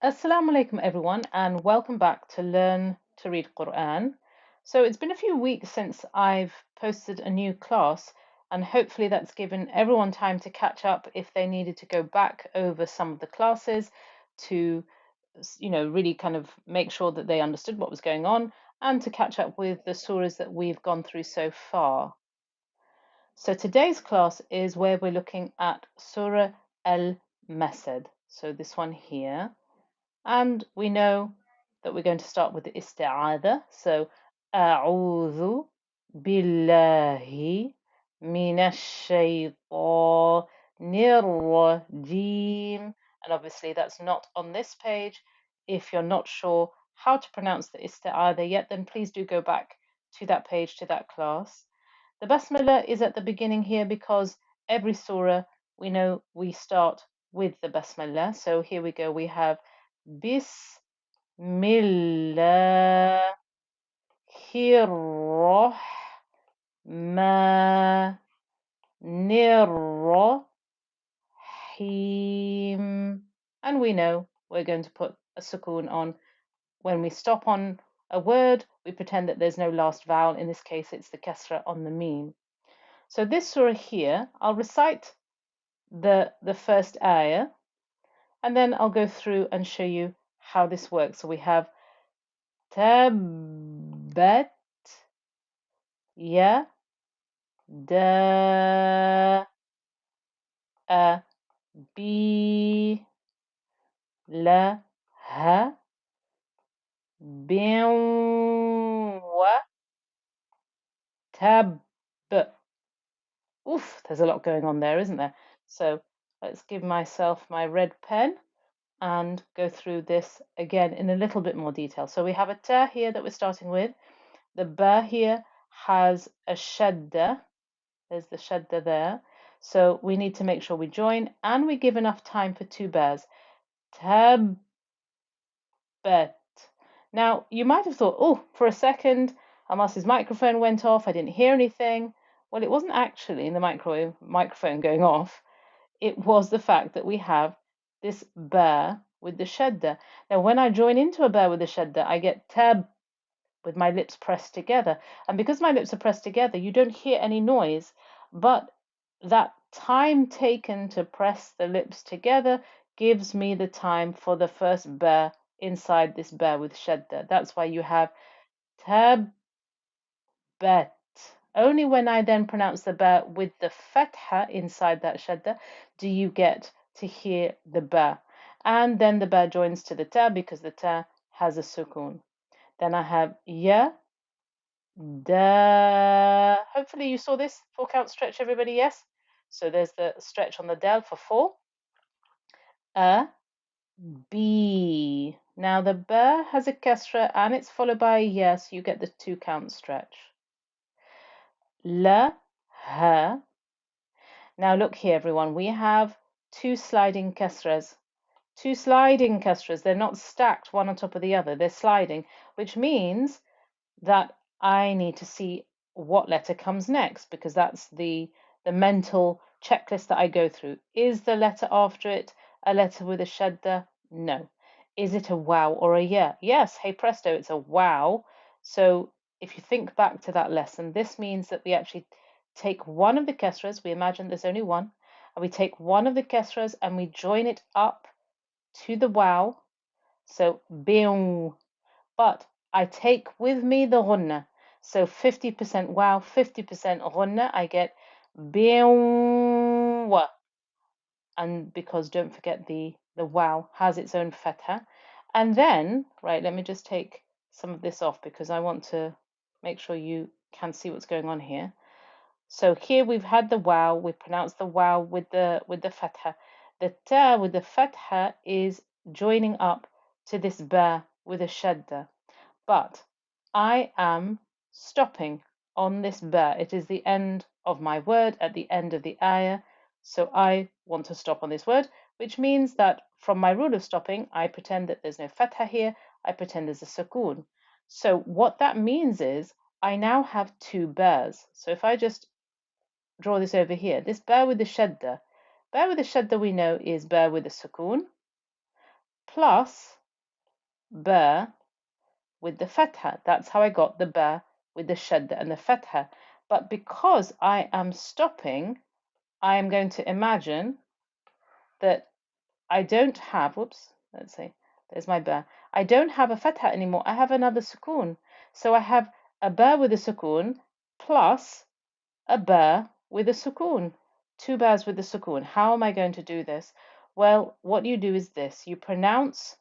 Assalamu alaikum everyone and welcome back to Learn to Read Qur'an. So it's been a few weeks since I've posted a new class and hopefully that's given everyone time to catch up if they needed to go back over some of the classes to really kind of make sure that they understood what was going on and to catch up with the surahs that we've gone through so far. So today's class is where we're looking at Surah Al-Masad. So this one here. And we know that we're going to start with the isti'adha. So, أعوذ بالله من الشيطان الرجيم. And obviously that's not on this page. If you're not sure how to pronounce the isti'adha yet, then please do go back to that page, to that class. The basmala is at the beginning here because every surah we know we start with the basmala. So here we go. We have Bismillah Rahim. And we know we're going to put a sukoon on. When we stop on a word, we pretend that there's no last vowel. In this case, it's the kasra on the meme. So this surah here, I'll recite the first ayah, and then I'll go through and show you how this works. So we have تبت يدا أبي لهب وتب. Oof, there's a lot going on there, isn't there? So let's give myself my red pen and go through this again in a little bit more detail. So we have a ta here that we're starting with. The ba here has a shadda. There's the shadda there. So we need to make sure we join and we give enough time for two bears. Tabbat. Now, you might have thought, oh, for a second, Amas's microphone went off. I didn't hear anything. Well, it wasn't actually the microphone going off. It was the fact that we have this ba with the shadda. Now, when I join into a ba with the shadda, I get tab with my lips pressed together. And because my lips are pressed together, you don't hear any noise, but that time taken to press the lips together gives me the time for the first ba inside this ba with shadda. That's why you have tabbat. Only when I then pronounce the ba with the fatha inside that shadda do you get to hear the ba. And then the ba joins to the ta because the ta has a sukoon. Then I have ya, da. Hopefully you saw this 4 count stretch, everybody, yes? So there's the stretch on the del for 4. A, B. Now the ba has a kasra and it's followed by a ya, so you get the 2 count stretch. La, ha. Now look here, everyone. We have 2 sliding kasras. 2 sliding kasras. They're not stacked one on top of the other. They're sliding, which means that I need to see what letter comes next because that's the mental checklist that I go through. Is the letter after it a letter with a shadda? No. Is it a wow or a ya? Yes, hey presto, it's a wow. So if you think back to that lesson, this means that we actually take one of the kesras, we imagine there's only one, and we take one of the kesras and we join it up to the wow. So biung. But I take with me the ghunna. So 50% wow, 50% ghunna, I get biwa. And because don't forget the wow has its own fatha. And then, right, let me just take some of this off because I want to make sure you can see what's going on here. So here we've had the wow, we pronounced the wow with the fatha. The ta with the fatha is joining up to this ba with a shadda. But I am stopping on this ba. It is the end of my word at the end of the ayah. So I want to stop on this word, which means that from my rule of stopping, I pretend that there's no fatha here. I pretend there's a sukoon. So what that means is I now have 2 bas. So if I just draw this over here, this ba with the shadda we know is ba with a sukoon, plus ba with the fatha. That's how I got the ba with the shadda and the fatha. But because I am stopping, I am going to imagine that I don't have, whoops, let's see, there's my ba. I don't have a fatha anymore. I have another sukoon. So I have a ba with a sukoon plus a ba with a sukoon. Two bas with the sukoon. How am I going to do this? Well, what you do is this. You pronounce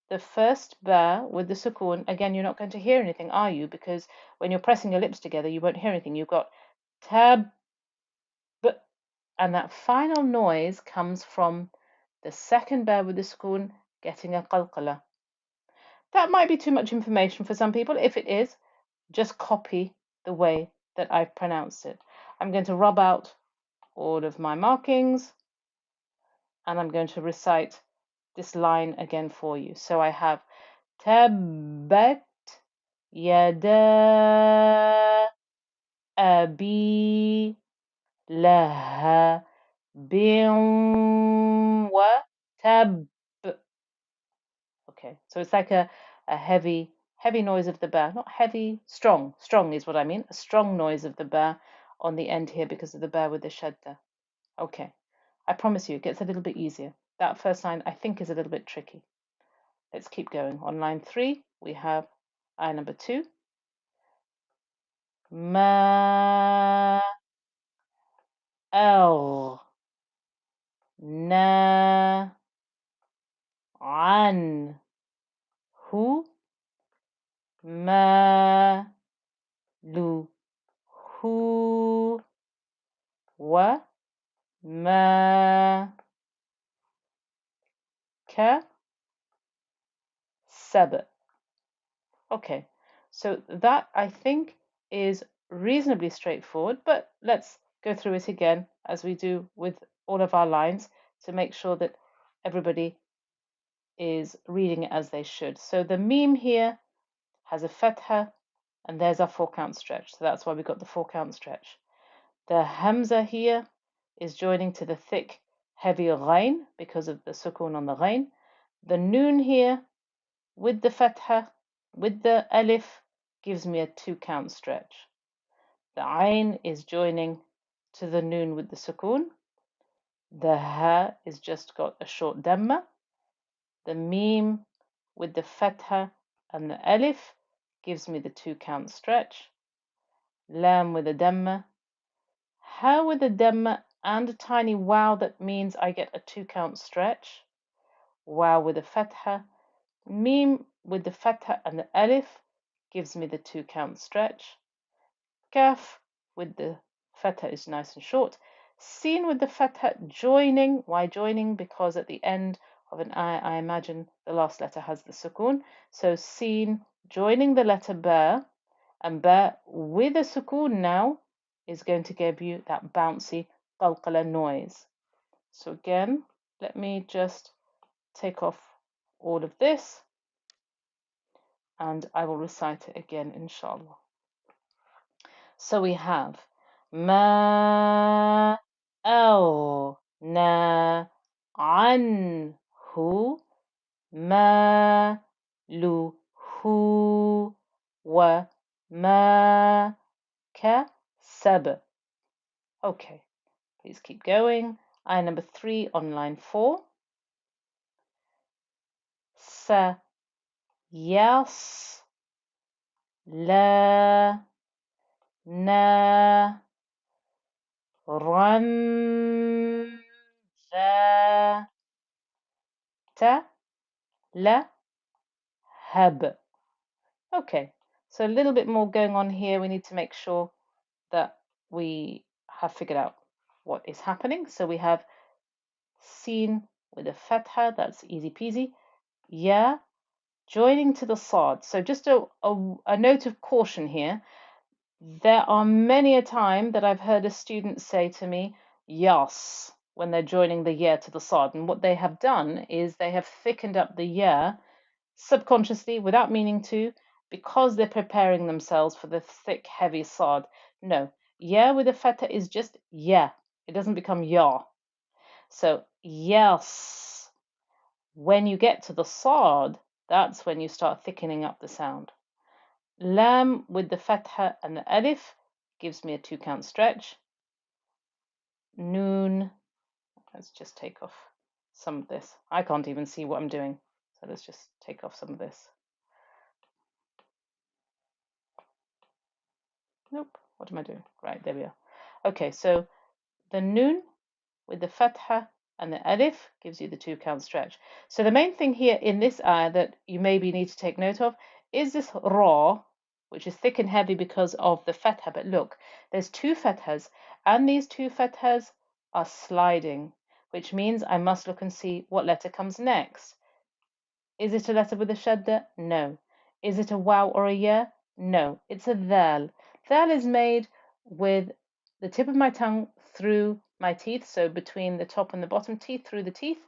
the first ba with the sukoon. Again, you're not going to hear anything, are you? Because when you're pressing your lips together, you won't hear anything. You've got tab, and that final noise comes from the second ba with the sukoon getting a qalqala. That might be too much information for some people. If it is, just copy the way that I've pronounced it. I'm going to rub out all of my markings and I'm going to recite this line again for you. So I have Tabbat yada abi laha bin wa tab. Okay, so it's like a heavy noise of the ba. Not heavy, strong. Strong is what I mean. A strong noise of the ba on the end here because of the ba with the shadda. Okay, I promise you it gets a little bit easier. That first line I think is a little bit tricky. Let's keep going. On line 3 we have ayah number 2. Ma al na an hu ma lu hu wa ma ka sab. Okay, so that I think is reasonably straightforward, but let's go through it again as we do with all of our lines to make sure that everybody is reading it as they should. So the meme here has a fatha, and there's our 4-count stretch. So that's why we got the 4-count stretch. The hamza here is joining to the thick, heavy ghain because of the sukoon on the ghain. The noon here with the fatha, with the alif, gives me a 2-count stretch. The ayn is joining to the noon with the sukoon. The ha is just got a short damma. The meme with the fatha and the alif gives me the 2-count stretch. Lam with a damma. Ha with a damma and a tiny wow, that means I get a 2-count stretch. Wow with a fatha. Meme with the fatha and the alif gives me the 2-count stretch. Kaf with the fatha is nice and short. Sin with the fatha joining. Why joining? Because at the end of an I imagine the last letter has the sukoon. So sin joining the letter ba, and ba with a sukoon now is going to give you that bouncy qalqala noise. So again, let me just take off all of this and I will recite it again, inshallah. So we have ma al na anhu ma lu hu wa ma ka sab. Okay, please keep going. Ayah number 3 on line 4. Sa yas la na ran za ta la hab. Okay, so a little bit more going on here. We need to make sure that we have figured out what is happening. So we have seen with a fatha, that's easy peasy. Ya joining to the sad. So just a note of caution here. There are many a time that I've heard a student say to me, yas, when they're joining the ya to the sad. And what they have done is they have thickened up the ya subconsciously without meaning to, because they're preparing themselves for the thick, heavy sad. No, ya with a fatha is just ya. It doesn't become ya. So, yes, When you get to the sad, that's when you start thickening up the sound. Lam with the fatha and the alif gives me a 2-count stretch. Noon, let's just take off some of this. I can't even see what I'm doing, so let's just take off some of this. Nope, what am I doing? Right, there we are. Okay, so the noon with the fatha and the alif gives you the 2-count stretch. So the main thing here in this ayah that you maybe need to take note of is this ra, which is thick and heavy because of the fatha. But look, there's 2 fathas, and these 2 fathas are sliding, which means I must look and see what letter comes next. Is it a letter with a shadda? No. Is it a waw or a ya? No. It's a dhal. Dhal is made with the tip of my tongue through my teeth, so between the top and the bottom teeth, through the teeth,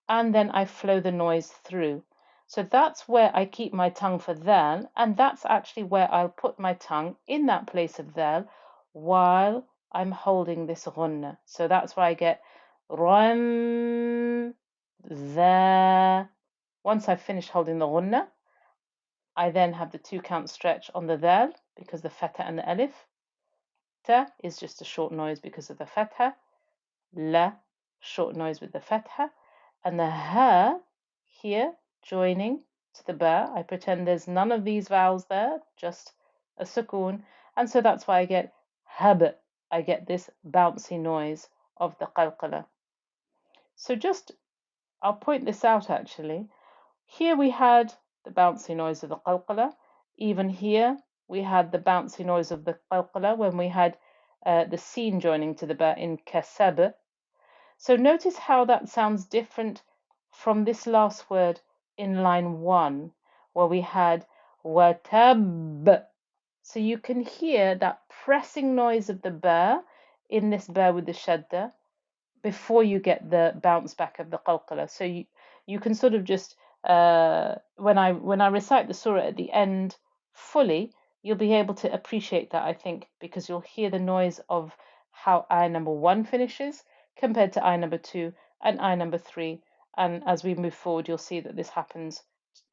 and then I flow the noise through. So that's where I keep my tongue for dhal, and that's actually where I'll put my tongue in that place of dhal while I'm holding this ghunna. So that's why I get ram, dha. Once I've finished holding the ghunna, I then have the 2-count stretch on the dhal because the fatha and the alif. Ta is just a short noise because of the fatha. La, short noise with the fatha. And the ha here joining to the ba. I pretend there's none of these vowels there, just a sukoon. And so that's why I get hab. I get this bouncy noise of the qalqala. So just, I'll point this out actually. Here we had the bouncy noise of the qalqala. Even here we had the bouncy noise of the qalqala when we had the sin joining to the ba in kasab. So notice how that sounds different from this last word in line 1, where we had watab. So you can hear that pressing noise of the ba in this ba with the shadda before you get the bounce back of the qalqala. So you can sort of just when I recite the surah at the end fully, you'll be able to appreciate that, I think, because you'll hear the noise of how ayah number 1 finishes compared to ayah number 2 and ayah number 3. And as we move forward, you'll see that this happens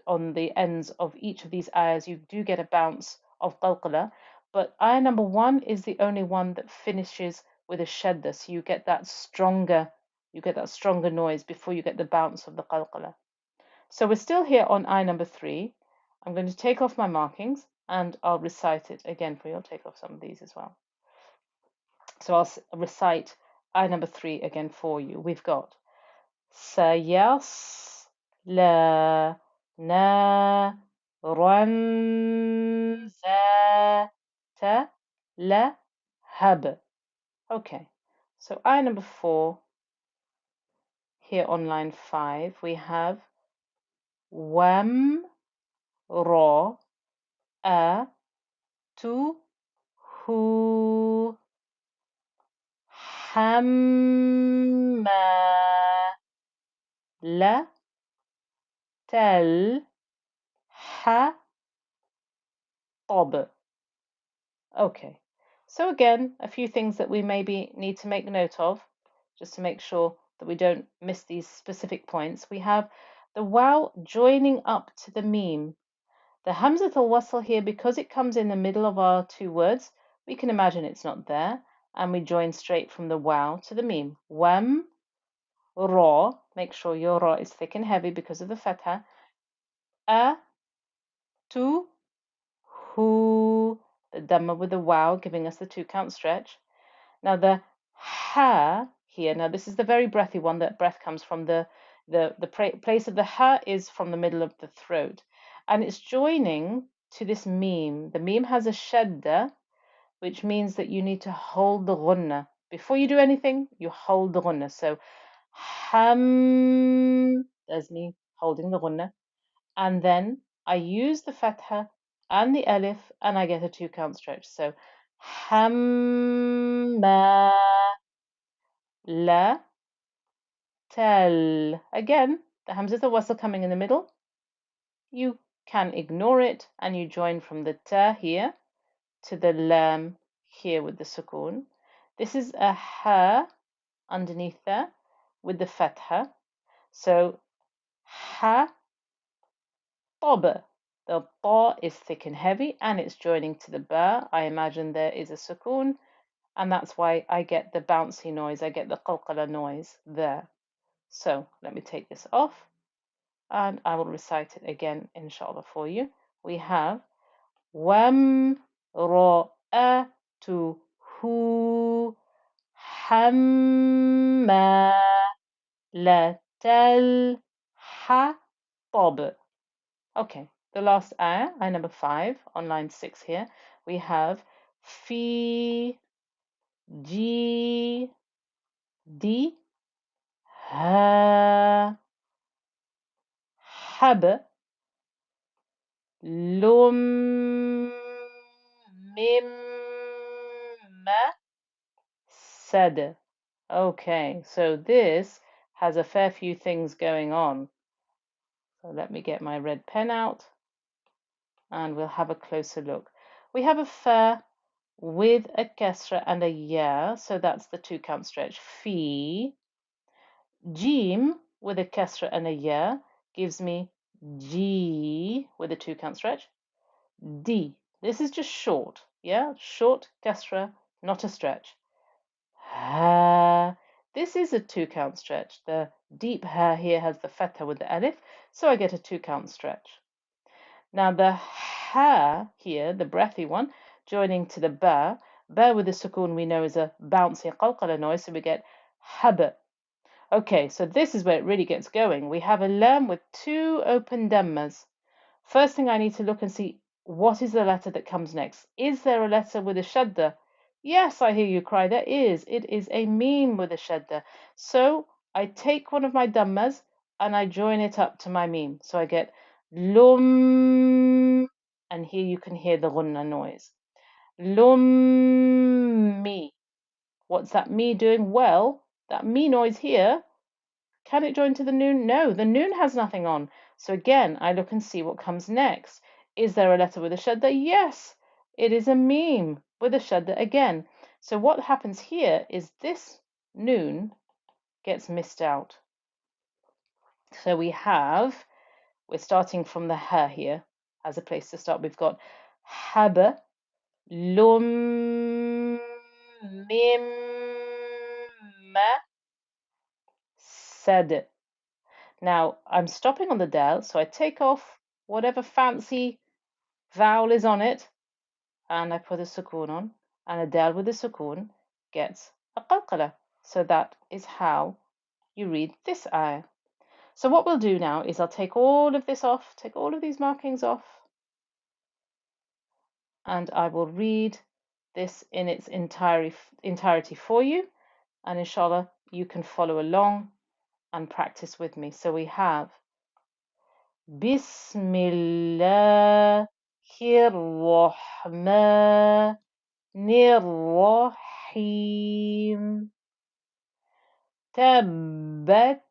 on the ends of each of these ayahs. You do get a bounce of qalqala, but ayah number 1 is the only one that finishes with a shadda, so you get that stronger noise before you get the bounce of the qalqala. So we're still here on ayah number 3. I'm going to take off my markings and I'll recite it again for you. I'll take off some of these as well. So I'll recite ayah number 3 again for you. We've got sayas la na ran za ta la hab. Okay, so ayah number 4 here on line 5 we have wam ra a tu hu hamma la tal ha tob. Okay, so again, a few things that we maybe need to make note of, just to make sure that we don't miss these specific points. We have the waw joining up to the meme. The hamzat al-wasl here, because it comes in the middle of our 2 words, we can imagine it's not there, and we join straight from the waw to the meme. Wam, ra, make sure your ra is thick and heavy because of the fatha. A, tu, hu, the dhamma with the waw, giving us the 2-count stretch. Now the ha here, now this is the very breathy one, that breath comes from the place of the ha is from the middle of the throat, and it's joining to this meme. The meme has a shadda, which means that you need to hold the ghunna. Before you do anything, you hold the ghunna. So ham, there's me holding the ghunna, and then I use the fatha and the alif, and I get a 2-count stretch. So hamma la tal. Again, the hamzat al-wasl coming in the middle. You can ignore it and you join from the ta here to the lam here with the sukoon. This is a ha underneath there with the fatha. So ha, طب. The ta is thick and heavy and it's joining to the ba. I imagine there is a sukoon, and that's why I get the bouncy noise. I get the qalqala noise there. So let me take this off and I will recite it again, inshallah, for you. We have wam ra'atuhu hammalatal hatab. Okay, the last ayah, ayah number 5 on line 6 here, we have fi ji di ha hab lum mim sad. Okay, so this has a fair few things going on. So let me get my red pen out and we'll have a closer look. We have a fa with a kasra and a ya, so that's the 2-count stretch. Fi. Jim with a kasra and a ya gives me G with a 2-count stretch. D. This is just short, yeah? Short kasra, not a stretch. Ha. This is a 2-count stretch. The deep ha here has the fatha with the alif, so I get a 2-count stretch. Now the ha here, the breathy one, joining to the ba with the sukoon we know is a bouncy qalqala noise, so we get hab. Okay, so this is where it really gets going. We have a lam with 2 open dhammas. First thing I need to look and see, what is the letter that comes next? Is there a letter with a shadda? Yes, I hear you cry, there is. It is a meme with a shadda. So I take one of my dhammas and I join it up to my meme. So I get lum, and here you can hear the gunna noise. Lummi. What's that me doing? Well, that me noise here, can it join to the noon? No, the noon has nothing on. So again, I look and see what comes next. Is there a letter with a shadda? Yes, it is a meme with a shadda again. So what happens here is this noon gets missed out. So we're starting from the ha here as a place to start. We've got haba, lum, mim, sad. Now I'm stopping on the del, so I take off whatever fancy vowel is on it and I put a sukoon on, and a del with a sukoon gets a qalqala. So that is how you read this ayah. So what we'll do now is I'll take all of this off, take all of these markings off, and I will read this in its entirety for you, and inshallah you can follow along and practice with me. So we have Bismillahirrahmanirrahim. Tabbat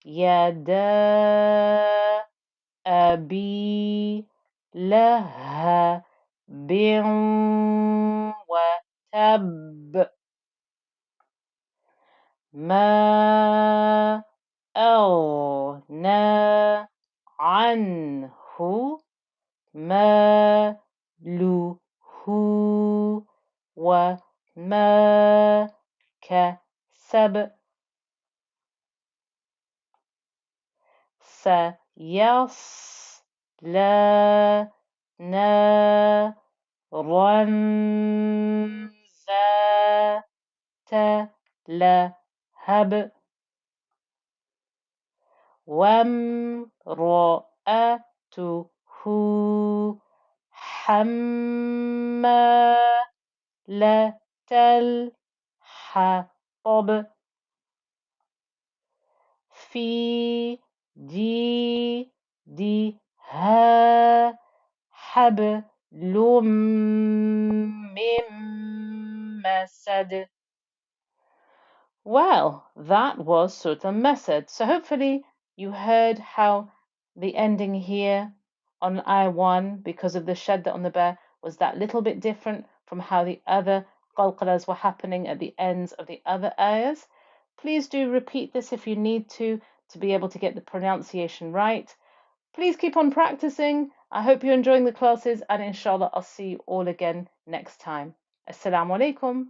yada abi lahabin wa tab. Ma أغنى عنه ماله وما كسب سيصلى نارا ذات لهب وامرأته حمالة الحطب في جيدها حبل من مسد. Well, that was Surah Masad. So hopefully you heard how the ending here on ayah 1, because of the shadda on the ba, was that little bit different from how the other qalqalas were happening at the ends of the other ayahs. Please do repeat this if you need to. to be able to get the pronunciation right. Please keep on practicing. I hope you're enjoying the classes, and inshallah I'll see you all again next time. Assalamu alaikum.